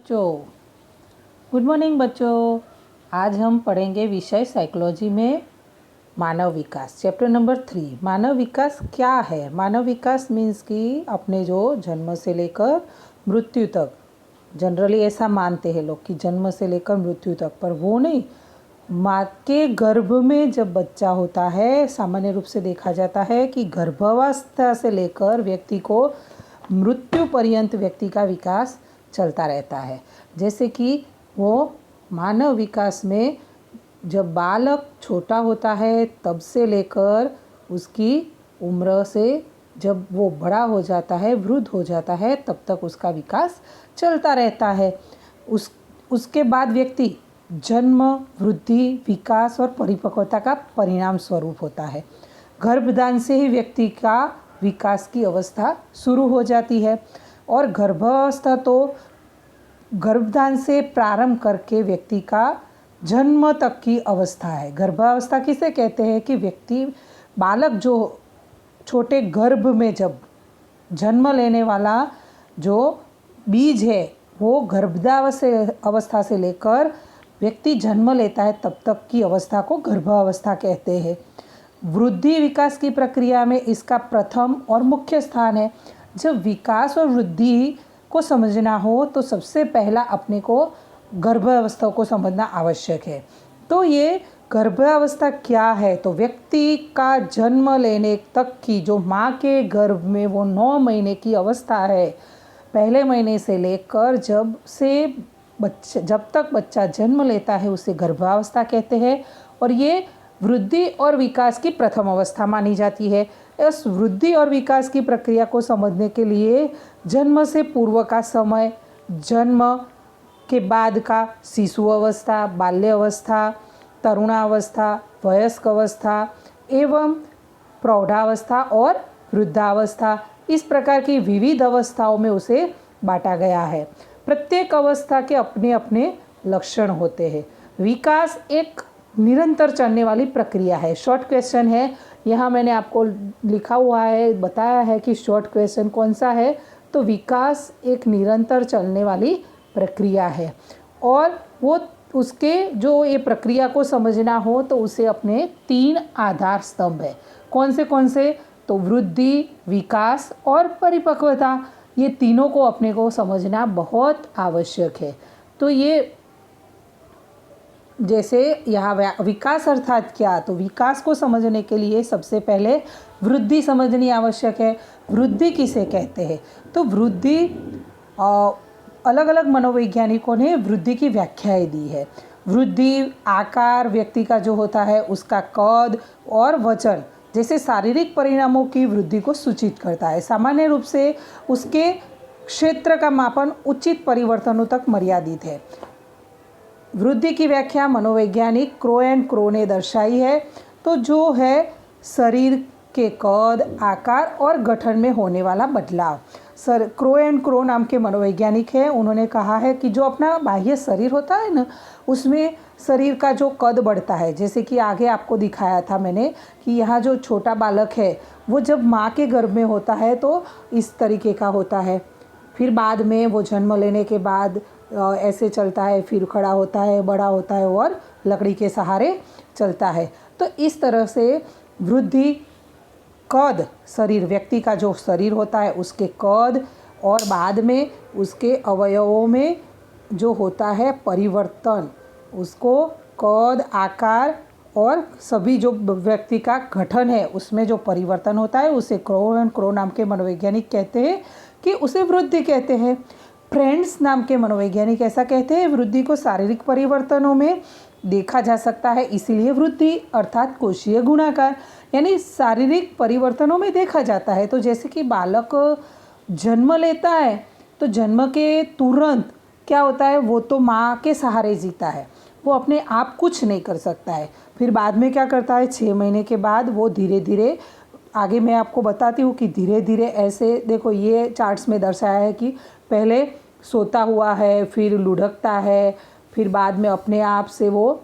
बच्चों, good morning बच्चों। आज हम पढ़ेंगे विषय साइकोलॉजी में मानव विकास, चैप्टर नंबर 3। मानव विकास क्या है? मानव विकास मीन्स कि अपने जो जन्म से लेकर मृत्यु तक, जनरली ऐसा मानते हैं लोग कि जन्म से लेकर मृत्यु तक, पर वो नहीं। माँ के गर्भ में जब बच्चा होता है, सामान्य रूप से देखा जाता है कि गर्भावस्था से लेकर व्यक्ति को मृत्यु पर्यंत व्यक्ति का विकास चलता रहता है। जैसे कि वो मानव विकास में जब बालक छोटा होता है तब से लेकर उसकी उम्र से जब वो बड़ा हो जाता है, वृद्ध हो जाता है, तब तक उसका विकास चलता रहता है। उसके बाद व्यक्ति जन्म, वृद्धि, विकास और परिपक्वता का परिणाम स्वरूप होता है। गर्भधान से ही व्यक्ति का विकास की अवस्था शुरू हो जाती है और गर्भावस्था तो गर्भधान से प्रारंभ करके व्यक्ति का जन्म तक की अवस्था है। गर्भावस्था किसे कहते हैं कि व्यक्ति बालक जो छोटे गर्भ में जब जन्म लेने वाला जो बीज है वो गर्भावस्था से लेकर व्यक्ति जन्म लेता है तब तक की अवस्था को गर्भावस्था कहते हैं। वृद्धि विकास की प्रक्रिया में इसका प्रथम और मुख्य स्थान है। जब विकास और वृद्धि को समझना हो तो सबसे पहला अपने को गर्भावस्था को समझना आवश्यक है। तो ये गर्भावस्था क्या है? तो व्यक्ति का जन्म लेने तक की जो माँ के गर्भ में वो 9 महीने की अवस्था है, पहले महीने से लेकर जब तक बच्चा जन्म लेता है उसे गर्भावस्था कहते हैं और ये वृद्धि और विकास की प्रथम अवस्था मानी जाती है। इस वृद्धि और विकास की प्रक्रिया को समझने के लिए जन्म से पूर्व का समय, जन्म के बाद का शिशु अवस्था, बाल्य अवस्था, तरुणावस्था, वयस्क अवस्था एवं प्रौढ़ावस्था और वृद्धावस्था, इस प्रकार की विविध अवस्थाओं में उसे बांटा गया है। प्रत्येक अवस्था के अपने अपने लक्षण होते हैं। विकास एक निरंतर चलने वाली प्रक्रिया है। शॉर्ट क्वेश्चन है, यहाँ मैंने आपको लिखा हुआ है, बताया है कि शॉर्ट क्वेश्चन कौन सा है। तो विकास एक निरंतर चलने वाली प्रक्रिया है और वो उसके जो ये प्रक्रिया को समझना हो तो उसे अपने 3 आधार स्तंभ है। कौन से? तो वृद्धि, विकास और परिपक्वता, ये तीनों को अपने को समझना बहुत आवश्यक है। तो ये जैसे यहाँ विकास अर्थात क्या? तो विकास को समझने के लिए सबसे पहले वृद्धि समझनी आवश्यक है। वृद्धि किसे कहते हैं? तो वृद्धि अलग अलग मनोवैज्ञानिकों ने वृद्धि की व्याख्याएं दी है। वृद्धि आकार व्यक्ति का जो होता है, उसका कद और वजन जैसे शारीरिक परिणामों की वृद्धि को सूचित करता है। सामान्य रूप से उसके क्षेत्र का मापन उचित परिवर्तनों तक मर्यादित है। वृद्धि की व्याख्या मनोवैज्ञानिक क्रो एंड क्रो ने दर्शाई है। तो जो है शरीर के कद, आकार और गठन में होने वाला बदलाव। क्रो एंड क्रो नाम के मनोवैज्ञानिक हैं, उन्होंने कहा है कि जो अपना बाह्य शरीर होता है ना, उसमें शरीर का जो कद बढ़ता है, जैसे कि आगे आपको दिखाया था मैंने कि यहाँ जो छोटा बालक है वो जब माँ के गर्भ में होता है तो इस तरीके का होता है, फिर बाद में वो जन्म लेने के बाद ऐसे चलता है, फिर खड़ा होता है, बड़ा होता है और लकड़ी के सहारे चलता है। तो इस तरह से वृद्धि, कद, शरीर व्यक्ति का जो शरीर होता है उसके कद और बाद में उसके अवयवों में जो होता है परिवर्तन, उसको कद, आकार और सभी जो व्यक्ति का गठन है उसमें जो परिवर्तन होता है उसे क्रो एंड क्रो नाम के मनोवैज्ञानिक कहते हैं कि उसे वृद्धि कहते हैं। फ्रेंड्स नाम के मनोवैज्ञानिक ऐसा कहते हैं वृद्धि को शारीरिक परिवर्तनों में देखा जा सकता है, इसीलिए वृद्धि अर्थात कोशीय गुणाकार यानी शारीरिक परिवर्तनों में देखा जाता है। तो जैसे कि बालक जन्म लेता है तो जन्म के तुरंत क्या होता है, वो तो माँ के सहारे जीता है, वो अपने आप कुछ नहीं कर सकता है। फिर बाद में क्या करता है, 6 महीने के बाद वो धीरे धीरे, आगे मैं आपको बताती हूँ कि धीरे धीरे ऐसे, देखो ये चार्ट्स में दर्शाया है कि पहले सोता हुआ है, फिर लुढ़कता है, फिर बाद में अपने आप से वो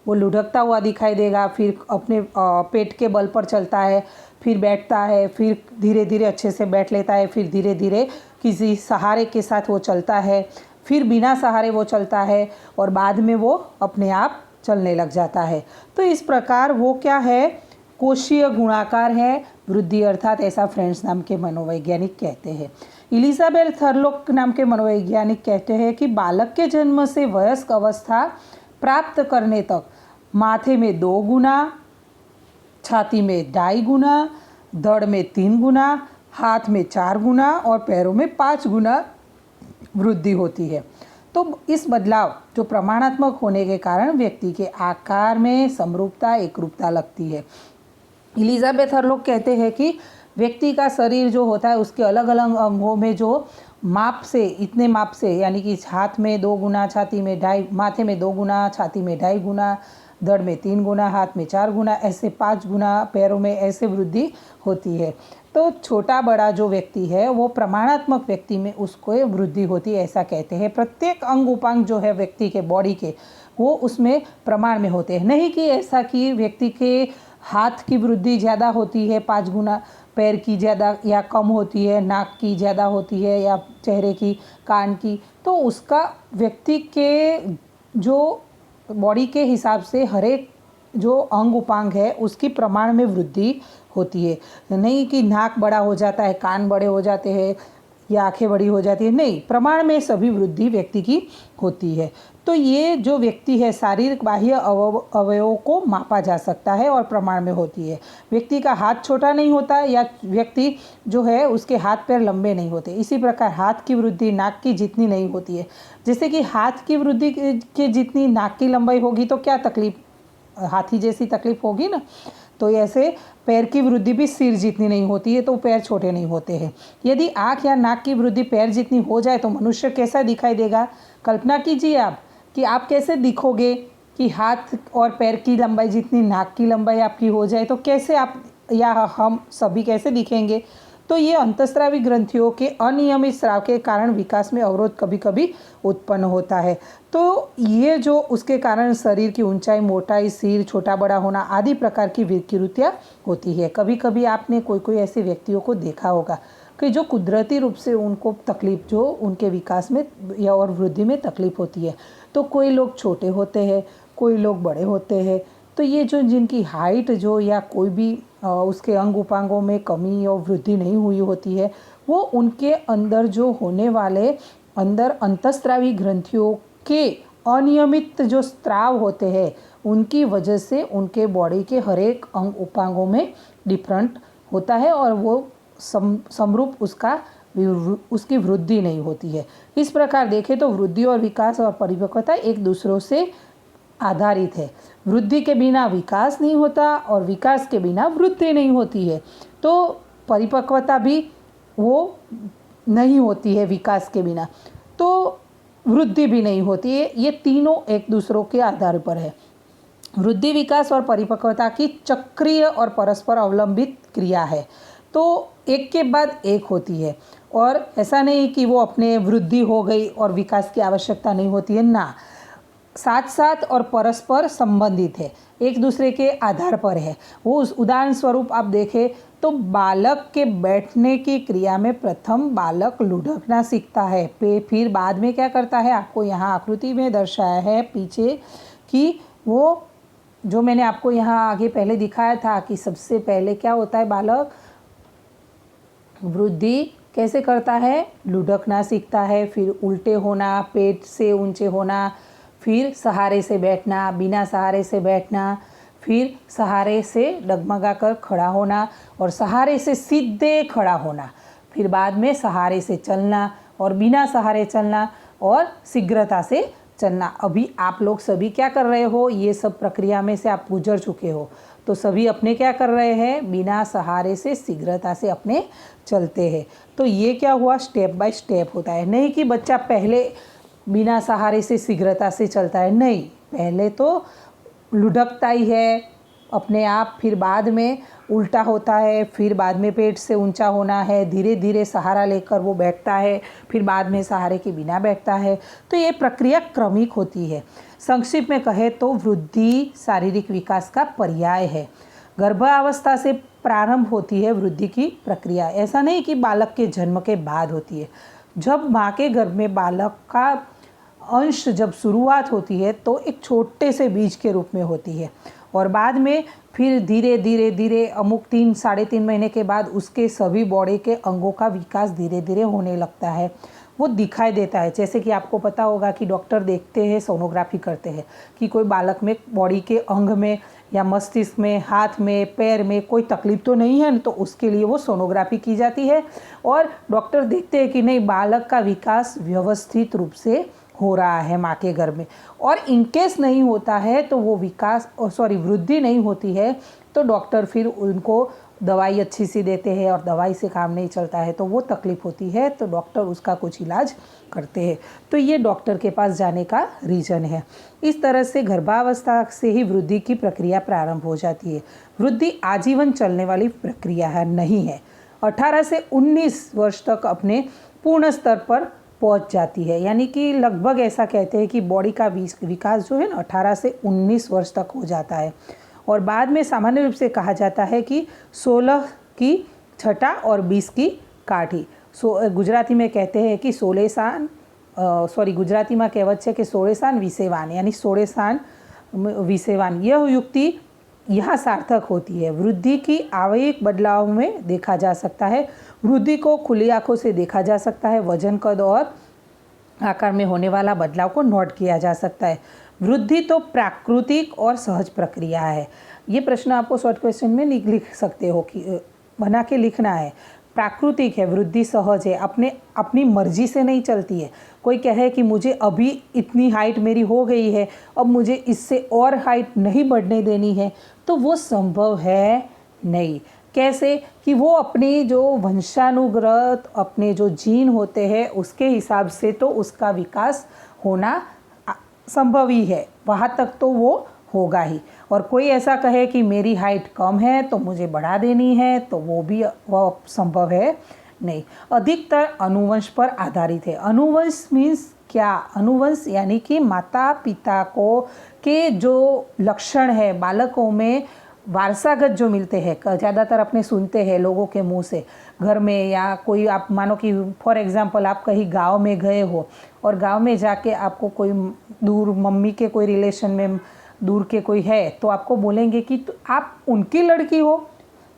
लुढ़कता हुआ दिखाई देगा, फिर अपने पेट के बल पर चलता है, फिर बैठता है, फिर धीरे धीरे अच्छे से बैठ लेता है, फिर धीरे धीरे किसी सहारे के साथ वो चलता है, फिर बिना सहारे वो चलता है और बाद में वो अपने आप चलने लग जाता है। तो इस प्रकार वो क्या है, कोशीय गुणाकार है वृद्धि, अर्थात ऐसा फ्रेंड्स नाम के मनोवैज्ञानिक कहते हैं। इलिजाबेथ थर्लोक नाम के मनोवैज्ञानिक कहते हैं कि बालक के जन्म से वयस्क अवस्था प्राप्त करने तक माथे में 2 गुना, छाती में 2.5 गुना, धड़ में 3 गुना, हाथ में 4 गुना और पैरों में 5 गुना वृद्धि होती है। तो इस बदलाव जो प्रमाणात्मक होने के कारण व्यक्ति के आकार में समरूपता, एकरूपता लगती है। इलिजाबेथ हरलोक कहते हैं कि व्यक्ति का शरीर जो होता है उसके अलग अलग अंगों में जो माप से, इतने माप से, यानी कि हाथ में 2 गुना, छाती में 2.5, माथे में 2 गुना, छाती में 2.5 गुना, धड़ में 3 गुना, हाथ में 4 गुना, ऐसे 5 गुना, पैरों में ऐसे वृद्धि होती है। तो छोटा बड़ा जो व्यक्ति है वो प्रमाणात्मक व्यक्ति में उसको वृद्धि होती है, ऐसा कहते हैं। प्रत्येक अंग उपांग जो है व्यक्ति के बॉडी के, वो उसमें प्रमाण में होते हैं। नहीं कि ऐसा कि व्यक्ति के हाथ की वृद्धि ज़्यादा होती है 5 गुना, पैर की ज़्यादा या कम होती है, नाक की ज़्यादा होती है या चेहरे की, कान की, तो उसका व्यक्ति के जो बॉडी के हिसाब से हर एक जो अंग उपांग है उसकी प्रमाण में वृद्धि होती है। नहीं कि नाक बड़ा हो जाता है, कान बड़े हो जाते हैं या आंखें बड़ी हो जाती है, नहीं, प्रमाण में सभी वृद्धि व्यक्ति की होती है। तो ये जो व्यक्ति है शारीरिक बाह्य अवयवों को मापा जा सकता है और प्रमाण में होती है। व्यक्ति का हाथ छोटा नहीं होता या व्यक्ति जो है उसके हाथ पैर लंबे नहीं होते। इसी प्रकार हाथ की वृद्धि नाक की जितनी नहीं होती है। जैसे कि हाथ की वृद्धि के जितनी नाक की लंबाई होगी तो क्या तकलीफ, हाथी जैसी तकलीफ होगी ना। तो ऐसे पैर की वृद्धि भी सिर जितनी नहीं होती है तो पैर छोटे नहीं होते हैं। यदि आँख या नाक की वृद्धि पैर जितनी हो जाए तो मनुष्य कैसा दिखाई देगा। कल्पना कीजिए आप कि आप कैसे दिखोगे कि हाथ और पैर की लंबाई जितनी नाक की लंबाई आपकी हो जाए तो कैसे आप या हम सभी कैसे दिखेंगे। तो ये अंतःस्रावी ग्रंथियों के अनियमित स्राव के कारण विकास में अवरोध कभी कभी उत्पन्न होता है। तो ये जो उसके कारण शरीर की ऊंचाई, मोटाई, सिर छोटा बड़ा होना आदि प्रकार की विकृतियाँ होती है। कभी कभी आपने कोई ऐसे व्यक्तियों को देखा होगा कि जो कुदरती रूप से उनको तकलीफ, जो उनके विकास में या और वृद्धि में तकलीफ होती है। तो कोई लोग छोटे होते हैं, कोई लोग बड़े होते हैं। तो ये जो जिनकी हाइट जो या कोई भी उसके अंग उपांगों में कमी और वृद्धि नहीं हुई होती है, वो उनके अंदर जो होने वाले अंदर अंतःस्रावी ग्रंथियों के अनियमित जो स्त्राव होते हैं उनकी वजह से उनके बॉडी के हर एक अंग उपांगों में डिफरेंट होता है और वो समरूप उसकी वृद्धि नहीं होती है। इस प्रकार देखें तो वृद्धि और विकास और परिपक्वता एक दूसरों से आधारित है। वृद्धि के बिना विकास नहीं होता और विकास के बिना वृद्धि नहीं होती है। तो परिपक्वता भी वो नहीं होती है विकास के बिना, तो वृद्धि भी नहीं होती है। ये तीनों एक दूसरों के आधार पर है। वृद्धि, विकास और परिपक्वता की चक्रीय और परस्पर अवलंबित क्रिया है। तो एक के बाद एक होती है और ऐसा नहीं कि वो अपने वृद्धि हो गई और विकास की आवश्यकता नहीं होती है, ना, साथ साथ और परस्पर संबंधित है, एक दूसरे के आधार पर है। वो उस उदाहरण स्वरूप आप देखें तो बालक के बैठने की क्रिया में प्रथम बालक लुढ़कना सीखता है, फिर बाद में क्या करता है, आपको यहाँ आकृति में दर्शाया है पीछे कि वो जो मैंने आपको यहाँ आगे पहले दिखाया था कि सबसे पहले क्या होता है, बालक वृद्धि कैसे करता है, लुढ़कना सीखता है, फिर उल्टे होना, पेट से ऊंचे होना, फिर सहारे से बैठना, बिना सहारे से बैठना, फिर सहारे से डगमगा कर खड़ा होना और सहारे से सीधे खड़ा होना, फिर बाद में सहारे से चलना और बिना सहारे चलना और शीघ्रता से चलना। अभी आप लोग सभी क्या कर रहे हो, ये सब प्रक्रिया में से आप गुजर चुके हो। तो सभी अपने क्या कर रहे हैं, बिना सहारे से शीघ्रता से अपने चलते हैं। तो ये क्या हुआ, स्टेप बाय स्टेप होता है। नहीं कि बच्चा पहले बिना सहारे से शीघ्रता से चलता है, नहीं, पहले तो लुढ़कता ही है अपने आप, फिर बाद में उल्टा होता है, फिर बाद में पेट से ऊंचा होना है, धीरे धीरे सहारा लेकर वो बैठता है, फिर बाद में सहारे के बिना बैठता है। तो ये प्रक्रिया क्रमिक होती है। संक्षिप्त में कहे तो वृद्धि शारीरिक विकास का पर्याय है। गर्भावस्था से प्रारंभ होती है वृद्धि की प्रक्रिया। ऐसा नहीं कि बालक के जन्म के बाद होती है। जब माँ के गर्भ में बालक का अंश जब शुरुआत होती है तो एक छोटे से बीज के रूप में होती है, और बाद में फिर धीरे धीरे धीरे अमुक 3-3.5 महीने के बाद उसके सभी बॉडी के अंगों का विकास धीरे धीरे होने लगता है, वो दिखाई देता है। जैसे कि आपको पता होगा कि डॉक्टर देखते हैं, सोनोग्राफी करते हैं कि कोई बालक में बॉडी के अंग में या मस्तिष्क में, हाथ में, पैर में कोई तकलीफ तो नहीं है, तो उसके लिए वो सोनोग्राफी की जाती है और डॉक्टर देखते हैं कि नहीं, बालक का विकास व्यवस्थित रूप से हो रहा है माँ के गर्भ में। और इनकेस नहीं होता है तो वो वृद्धि नहीं होती है, तो डॉक्टर फिर उनको दवाई अच्छी सी देते हैं और दवाई से काम नहीं चलता है तो वो तकलीफ़ होती है, तो डॉक्टर उसका कुछ इलाज करते हैं। तो ये डॉक्टर के पास जाने का रीज़न है। इस तरह से गर्भावस्था से ही वृद्धि की प्रक्रिया प्रारंभ हो जाती है। वृद्धि आजीवन चलने वाली प्रक्रिया है नहीं है। 18 से 19 वर्ष तक अपने पूर्ण स्तर पर पहुंच जाती है, यानी कि लगभग ऐसा कहते हैं कि बॉडी का विकास जो है ना 18 से 19 वर्ष तक हो जाता है। और बाद में सामान्य रूप से कहा जाता है कि 16 की छठा और 20 की काठी। गुजराती में कहते हैं कि गुजराती में कहेवत है कि 16 સાન 20 વાન, यानी 16 સાન 20 વાન। यह युक्ति यहाँ सार्थक होती है। वृद्धि की आवयविक बदलाव में देखा जा सकता है। वृद्धि को खुली आंखों से देखा जा सकता है। वजन, कद और आकार में होने वाला बदलाव को नोट किया जा सकता है। वृद्धि तो प्राकृतिक और सहज प्रक्रिया है। ये प्रश्न आपको शॉर्ट क्वेश्चन में लिख सकते हो कि बना के लिखना है। प्राकृतिक है, वृद्धि सहज है, अपनी मर्जी से नहीं चलती है। कोई कहे कि मुझे अभी इतनी हाइट मेरी हो गई है, अब मुझे इससे और हाइट नहीं बढ़ने देनी है, तो वो संभव है नहीं। कैसे कि वो अपनी जो वंशानुगत अपने जो जीन होते हैं उसके हिसाब से तो उसका विकास होना संभव ही है, वहाँ तक तो वो होगा ही। और कोई ऐसा कहे कि मेरी हाइट कम है तो मुझे बढ़ा देनी है, तो वो संभव है नहीं। अधिकतर अनुवंश पर आधारित है। अनुवंश मीन्स क्या? अनुवंश यानी कि माता पिता को के जो लक्षण है बालकों में वारसागत जो मिलते हैं, ज़्यादातर अपने सुनते हैं लोगों के मुंह से घर में, या कोई आप मानो कि फॉर एग्जांपल आप कहीं गांव में गए हो और गांव में जाके आपको कोई दूर मम्मी के कोई रिलेशन में दूर के कोई है तो आपको बोलेंगे कि तो आप उनकी लड़की हो,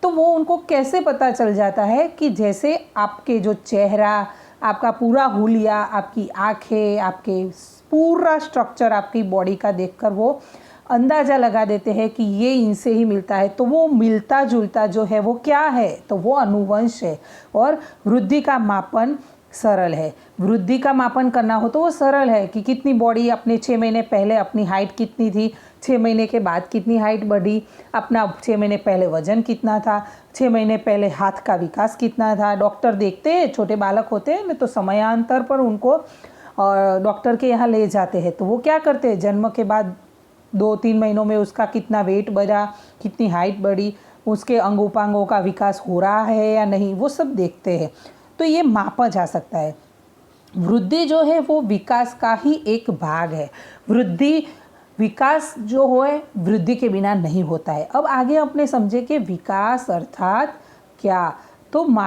तो वो उनको कैसे पता चल जाता है कि जैसे आपके जो चेहरा, आपका पूरा हुलिया, आपकी आँखें, आपके पूरा स्ट्रक्चर आपकी बॉडी का देखकर वो अंदाज़ा लगा देते हैं कि ये इनसे ही मिलता है। तो वो मिलता जुलता जो है वो क्या है? तो वो अनुवंश है। और वृद्धि का मापन सरल है। वृद्धि का मापन करना हो तो वो सरल है कि कितनी बॉडी अपने 6 महीने पहले अपनी हाइट कितनी थी, 6 महीने के बाद कितनी हाइट बढ़ी, अपना 6 महीने पहले वजन कितना था, 6 महीने पहले हाथ का विकास कितना था। डॉक्टर देखते हैं, छोटे बालक होते हैं ना तो समयांतर पर उनको डॉक्टर के यहाँ ले जाते हैं, तो वो क्या करते हैं, जन्म के बाद 2-3 महीनों में उसका कितना वेट बढ़ा, कितनी हाइट बढ़ी, उसके अंग उपांगों का विकास हो रहा है या नहीं, वो सब देखते हैं। तो ये मापा जा सकता है। वृद्धि जो है वो विकास का ही एक भाग है। विकास जो है वृद्धि के बिना नहीं होता है। अब आगे अपने समझे कि विकास अर्थात क्या। तो